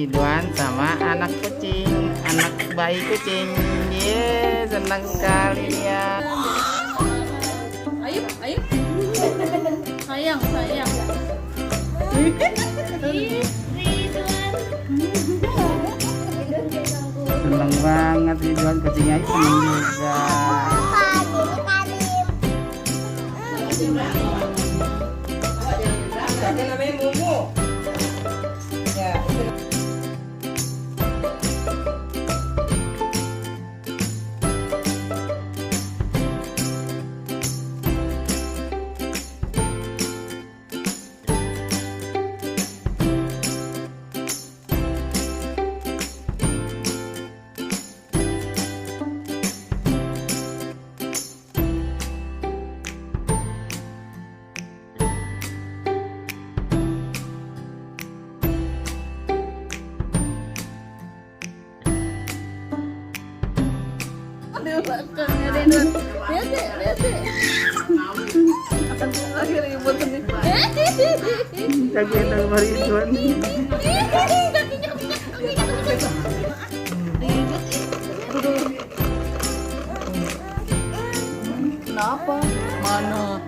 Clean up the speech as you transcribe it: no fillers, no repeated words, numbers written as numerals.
Ridwan sama anak kucing, anak bayi kucing. Ye, senang sekali ya. Ayo, ayo. Sayang, sayang. Senang banget Ridwan, kucingnya senang juga. Ada namanya Mumu. Ya. Belakangnya Ridwan. Lihat deh, lihat deh. Akan lagi ribut nih. Kakinya sama Ridwan. Kenapa? Mana?